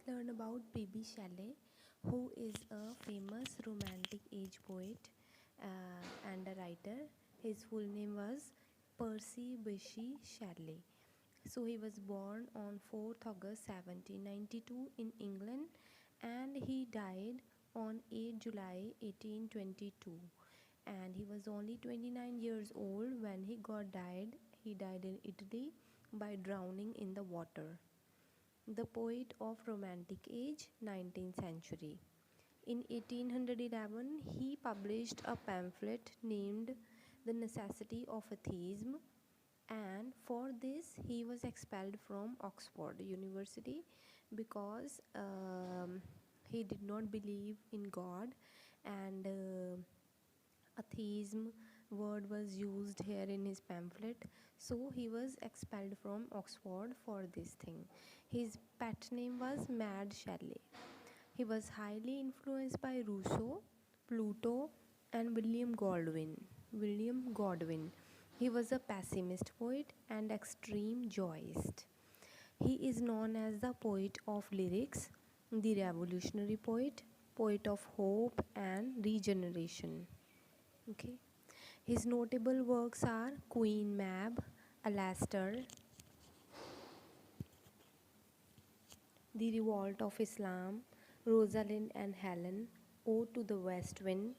learn about P.B. Shelley, who is a famous romantic age poet and a writer. His full name was Percy Bysshe Shelley. So he was born on 4th August 1792 in England, and he died on 8 July 1822. And he was only 29 years old when he got died. He died in Italy by drowning in the water. The poet of romantic age, 19th century. In 1811, he published a pamphlet named The Necessity of Atheism, and for this he was expelled from Oxford University because he did not believe in God, and atheism word was used here in his pamphlet, so he was expelled from Oxford for this thing. His pet name was Mad Shelley. He was highly influenced by Rousseau, Pluto, and William Godwin. He was a pessimist poet and extreme joyist. He is known as the poet of lyrics, the revolutionary poet, poet of hope and regeneration. Okay. His notable works are Queen Mab, Alastor, The Revolt of Islam, Rosalind and Helen, Ode to the West Wind,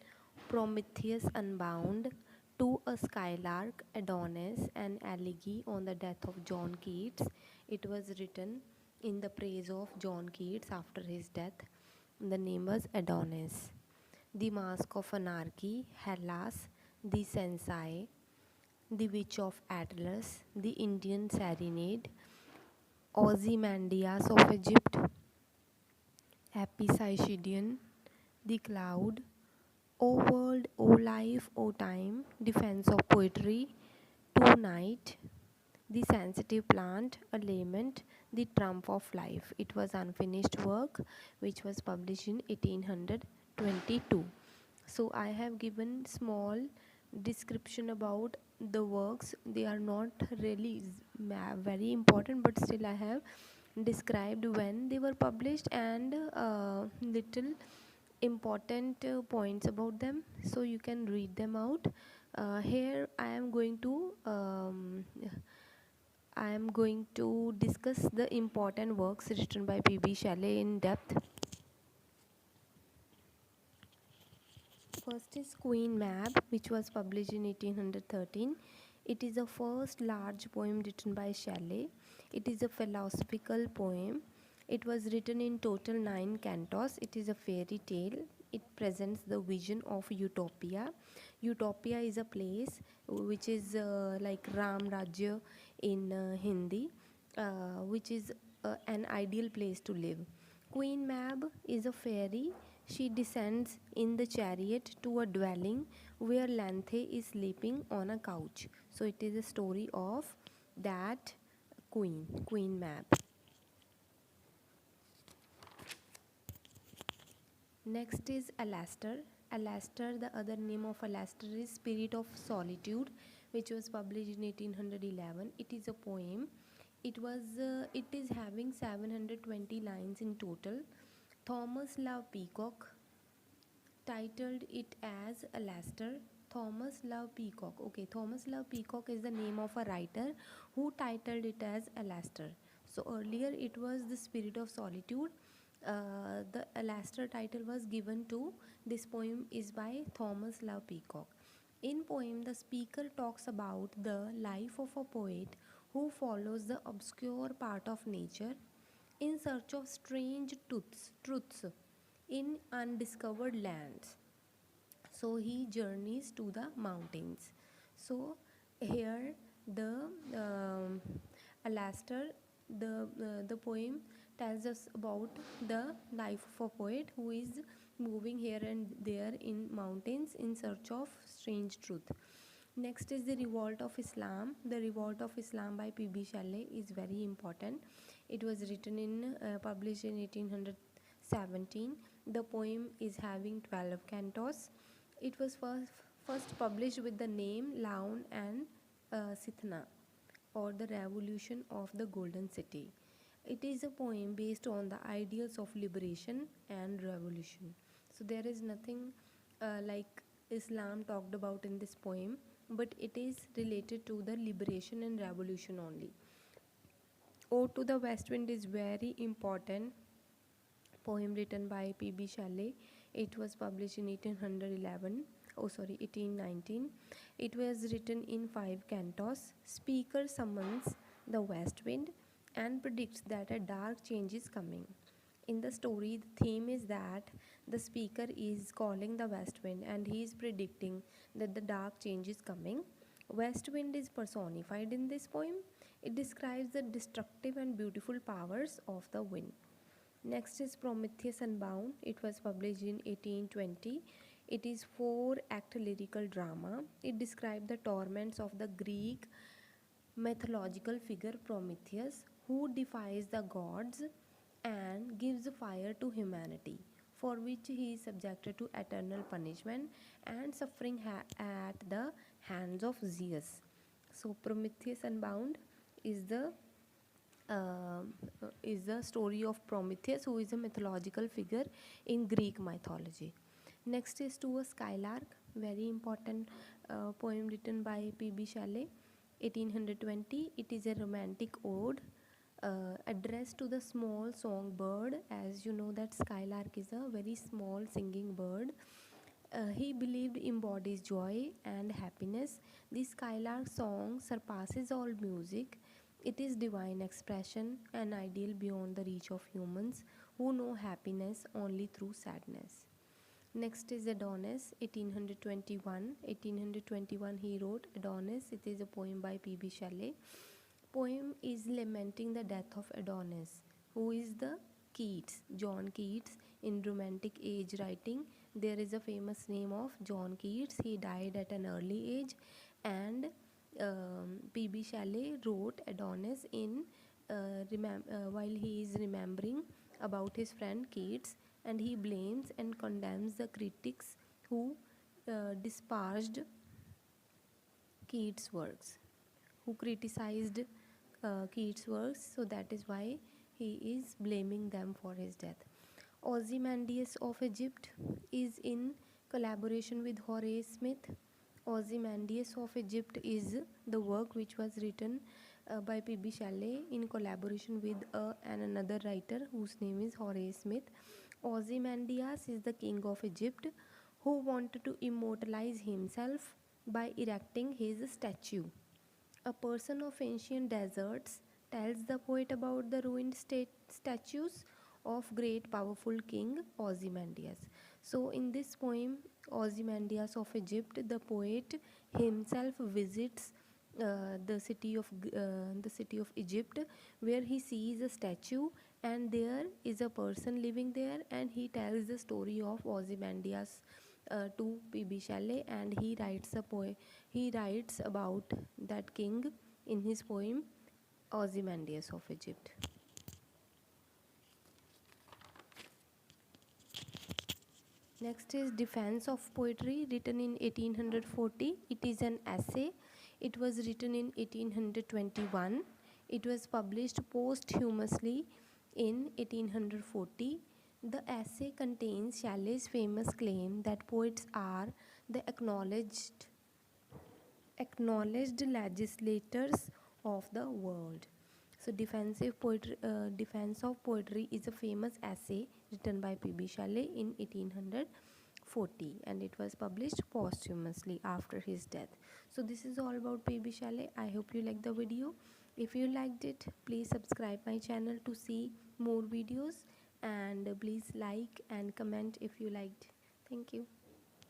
Prometheus Unbound, To a Skylark, Adonis, and Elegy on the Death of John Keats. It was written in the praise of John Keats after his death. The name was Adonis. The Mask of Anarchy, Hellas, The Sensei, The Witch of Atlas, The Indian Serenade, Ozymandias of Egypt, Epicydian, The Cloud, O World, O Life, O Time, Defense of Poetry, Tonight, The Sensitive Plant, A Lament, The Trump of Life. It was unfinished work which was published in 1822. So I have given small description about the works. They are not really very important, but still I have described when they were published and little important points about them, so you can read them out. Here I am going to discuss the important works written by P.B. Shelley in depth. First is Queen Mab, which was published in 1813. It is the first large poem written by Shelley. It is a philosophical poem. It was written in total 9 cantos. It is a fairy tale. It presents the vision of utopia. Utopia is a place which is like Ram Rajya in Hindi, which is an ideal place to live. Queen Mab is a fairy. She descends in the chariot to a dwelling where Lanthe is sleeping on a couch. So it is a story of that Queen Mab. Next is Alastor. Alastor, the other name of Alastor is Spirit of Solitude, which was published in 1811. It is a poem. It is having 720 lines in total. Thomas Love Peacock titled it as Alastor. Thomas Love Peacock. Okay, Thomas Love Peacock is the name of a writer who titled it as Alastor. So earlier it was The Spirit of Solitude. The Alastor title was given to this poem is by Thomas Love Peacock. In poem, the speaker talks about the life of a poet who follows the obscure part of nature in search of strange truths in undiscovered lands. So he journeys to the mountains. So here the Alastor, the poem tells us about the life of a poet who is moving here and there in mountains in search of strange truth. Next is The Revolt of Islam. The Revolt of Islam by P.B. Shelley is very important. It was written published in 1817. The poem is having 12 cantos. It was first published with the name Laun and Sithna, or the Revolution of the Golden City. It is a poem based on the ideals of liberation and revolution. So there is nothing like Islam talked about in this poem, but it is related to the liberation and revolution only. Ode to the West Wind is very important poem written by P.B. Shelley. It was published in 1811. Oh, sorry, 1819. It was written in 5 cantos. Speaker summons the west wind and predicts that a dark change is coming. In the story, the theme is that the speaker is calling the west wind and he is predicting that the dark change is coming. West wind is personified in this poem. It describes the destructive and beautiful powers of the wind. Next is Prometheus Unbound. It was published in 1820. It is 4-act lyrical drama. It describes the torments of the Greek mythological figure Prometheus, who defies the gods and gives fire to humanity, for which he is subjected to eternal punishment and suffering at the hands of Zeus. So Prometheus Unbound is the uh, is the story of Prometheus, who is a mythological figure in Greek mythology. Next is To a Skylark, very important poem written by P.B. Shelley, 1820. It is a romantic ode addressed to the small songbird. As you know, that skylark is a very small singing bird. He believed embodies joy and happiness. The skylark song surpasses all music. It is divine expression, an ideal beyond the reach of humans who know happiness only through sadness. Next is Adonis, 1821. 1821 he wrote Adonis. It is a poem by P.B. Shelley. Poem is lamenting the death of Adonis, who is the Keats, John Keats. In Romantic age writing, there is a famous name of John Keats. He died at an early age, and P.B. Shelley wrote Adonis in while he is remembering about his friend Keats, and he blames and condemns the critics who disparaged Keats' works, who criticized Keats' works, so that is why he is blaming them for his death. Ozymandias of Egypt is in collaboration with Horace Smith. Ozymandias of Egypt is the work which was written by P.B. Shelley in collaboration with another writer whose name is Horace Smith. Ozymandias is the king of Egypt who wanted to immortalize himself by erecting his statue. A person of ancient deserts tells the poet about the ruined statues of great powerful king Ozymandias. So in this poem Ozymandias of Egypt, the poet himself visits the city of Egypt, where he sees a statue and there is a person living there, and he tells the story of Ozymandias to P.B. Shelley, and he writes a poem. He writes about that king in his poem Ozymandias of Egypt. Next is Defense of Poetry, written in 1840. It is an essay. It was written in 1821. It was published posthumously in 1840. The essay contains Shelley's famous claim that poets are the acknowledged legislators of the world. So, Defense of Poetry is a famous essay written by P.B. Shelley in 1840, and it was published posthumously after his death. So, this is all about P.B. Shelley. I hope you liked the video. If you liked it, please subscribe my channel to see more videos, and please like and comment if you liked. Thank you.